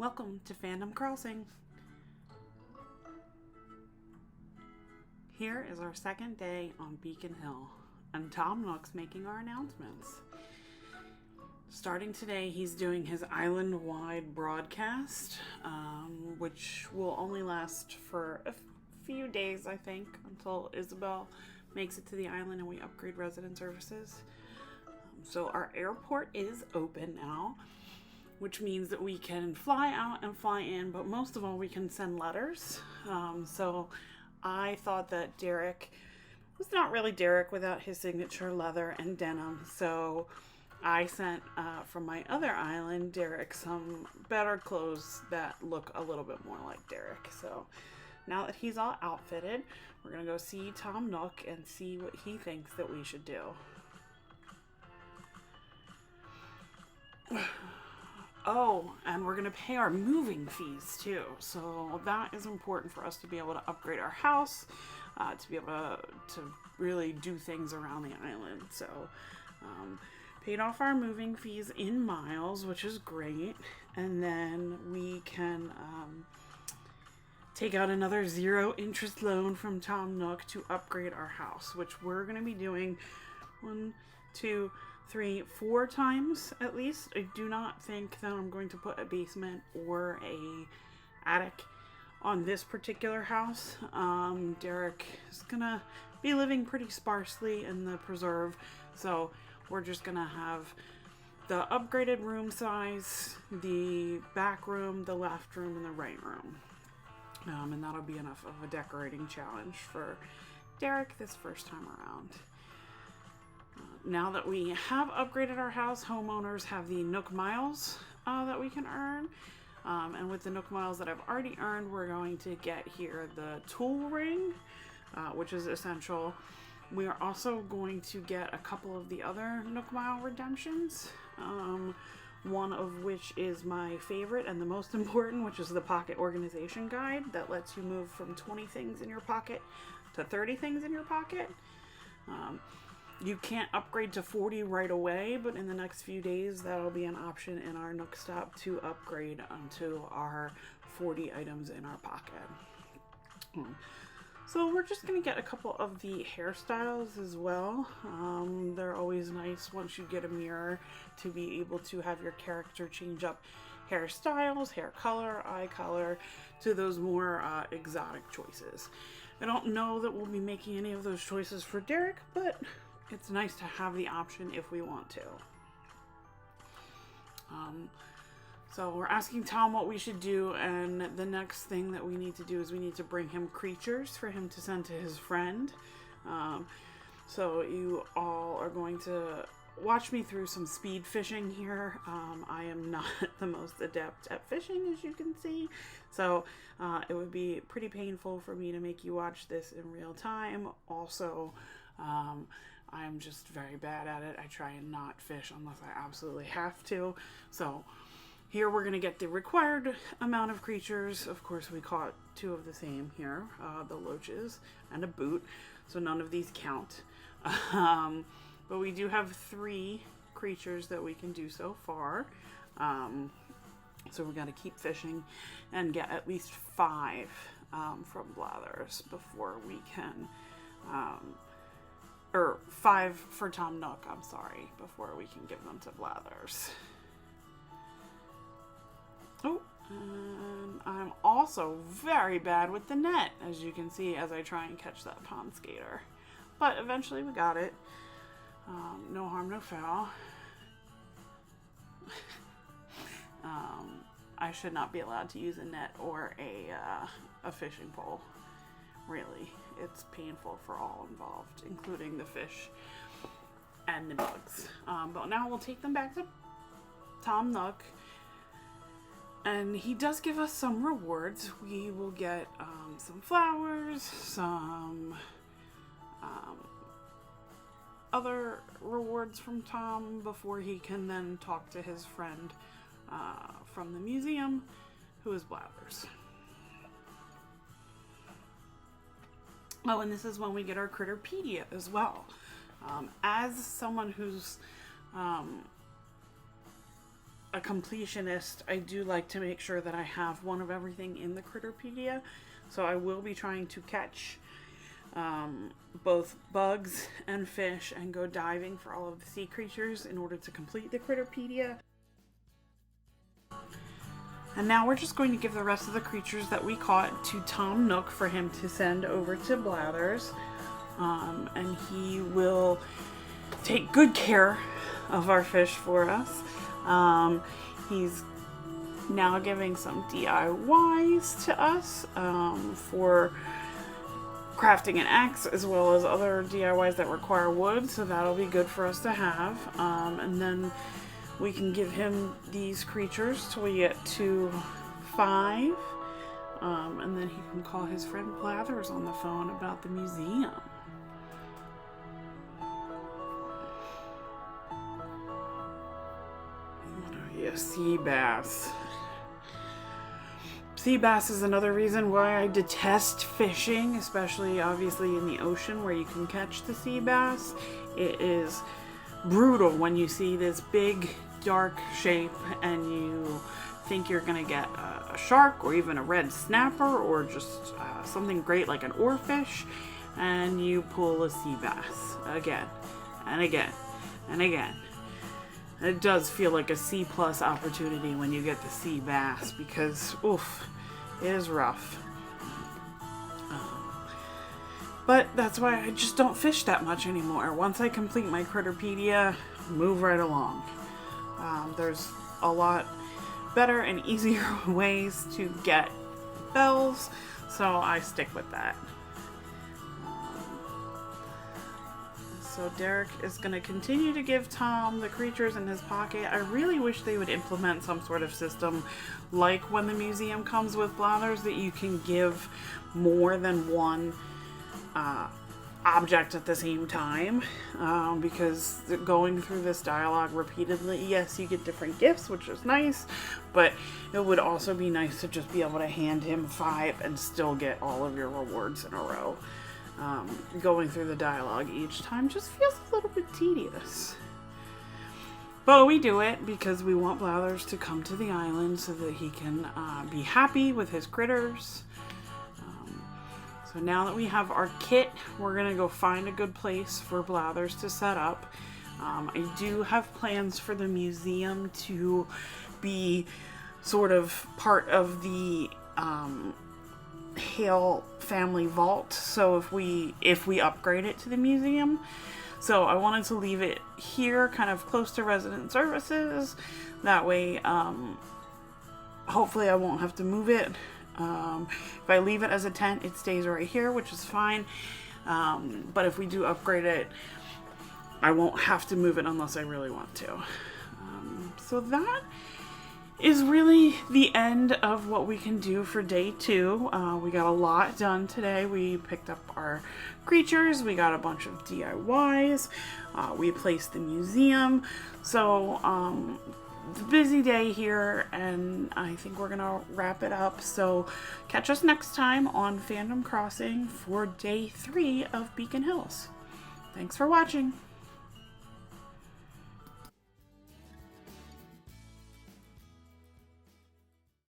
Welcome to Fandom Crossing. Here is our second day on BeaconHill, and Tom Nook's making our announcements. Starting today, he's doing his island-wide broadcast, which will only last for a few days, I think, until Isabel makes it to the island and we upgrade resident services. So our airport is open now, which means that we can fly out and fly in, but most of all, we can send letters. So I thought that Derek was not really Derek without his signature leather and denim. So I sent from my other island, Derek, some better clothes that look a little bit more like Derek. So now that he's all outfitted, we're going to go see Tom Nook and see what he thinks that we should do. Oh, and we're going to pay our moving fees too. So that is important for us to be able to upgrade our house, to be able to really do things around the island. So paid off our moving fees in miles, which is great. And then we can take out another 0 interest loan from Tom Nook to upgrade our house, which we're going to be doing 1, 2, 3, 4 times at least. I do not think that I'm going to put a basement or a attic on this particular house. Derek is gonna be living pretty sparsely in the preserve, so we're just gonna have the upgraded room size, the back room, the left room, and the right room. And that'll be enough of a decorating challenge for Derek this first time around. Now that we have upgraded our house, homeowners have the Nook Miles that we can earn. And with the Nook Miles that I've already earned, we're going to get here the tool ring, which is essential. We are also going to get a couple of the other Nook Mile redemptions, one of which is my favorite and the most important, which is the Pocket Organization Guide that lets you move from 20 things in your pocket to 30 things in your pocket. You can't upgrade to 40 right away, but in the next few days, that'll be an option in our Nook stop to upgrade onto our 40 items in our pocket. So we're just going to get a couple of the hairstyles as well. They're always nice once you get a mirror to be able to have your character change up hairstyles, hair color, eye color, to those more exotic choices. I don't know that we'll be making any of those choices for Derek, but it's nice to have the option if we want to. So we're asking Tom what we should do, and the next thing that we need to do is we need to bring him creatures for him to send to his friend. So you all are going to watch me through some speed fishing here. I am not the most adept at fishing, as you can see. So it would be pretty painful for me to make you watch this in real time. Also, I'm just very bad at it. I try and not fish unless I absolutely have to. So here we're going to get the required amount of creatures. Of course, we caught 2 of the same here, the loaches and a boot. So none of these count. But we do have 3 creatures that we can do so far. So we got to keep fishing and get at least 5 from Blathers before we can... or 5 for Tom Nook, I'm sorry, before we can give them to Blathers. Oh, and I'm also very bad with the net, as you can see, as I try and catch that pond skater. But eventually we got it. No harm, no foul. I should not be allowed to use a net or a fishing pole, really. It's painful for all involved, including the fish and the bugs. But now we'll take them back to Tom Nook. And he does give us some rewards. We will get some flowers, some other rewards from Tom before he can then talk to his friend from the museum, who is Blathers. Oh, and this is when we get our Critterpedia as well. As someone who's a completionist, I do like to make sure that I have one of everything in the Critterpedia. So I will be trying to catch both bugs and fish and go diving for all of the sea creatures in order to complete the Critterpedia. And now we're just going to give the rest of the creatures that we caught to Tom Nook for him to send over to Blathers. And he will take good care of our fish for us. He's now giving some DIYs to us for crafting an axe, as well as other DIYs that require wood, so that'll be good for us to have. And then we can give him these creatures till we get to 5, and then he can call his friend Blathers on the phone about the museum. Yeah, sea bass. Sea bass is another reason why I detest fishing, especially obviously in the ocean where you can catch the sea bass. It is brutal when you see this big dark shape and you think you're gonna get a shark or even a red snapper or just something great like an oarfish, and you pull a sea bass again and again and again. It does feel like a C+ opportunity when you get the sea bass, because oof, it is rough. But that's why I just don't fish that much anymore. Once I complete my Critterpedia, move right along. There's a lot better and easier ways to get bells, so I stick with that. So Derek is going to continue to give Tom the creatures in his pocket. I really wish they would implement some sort of system like when the museum comes with Blathers, that you can give more than one object at the same time, because going through this dialogue repeatedly, yes, you get different gifts, which is nice, but it would also be nice to just be able to hand him 5 and still get all of your rewards in a row. Going through the dialogue each time just feels a little bit tedious. But we do it because we want Blathers to come to the island so that he can be happy with his critters. So now that we have our kit, we're going to go find a good place for Blathers to set up. I do have plans for the museum to be sort of part of the Hale family vault, so if we upgrade it to the museum. So I wanted to leave it here kind of close to resident services, that way hopefully I won't have to move it. If I leave it as a tent, it stays right here, which is fine, but if we do upgrade it, I won't have to move it unless I really want to. So that is really the end of what we can do for day 2. We got a lot done today. We picked up our creatures, we got a bunch of DIYs, we placed the museum, so it's a busy day here, and I think we're gonna wrap it up. So catch us next time on Fandom Crossing for day 3 of Beacon Hills. Thanks for watching.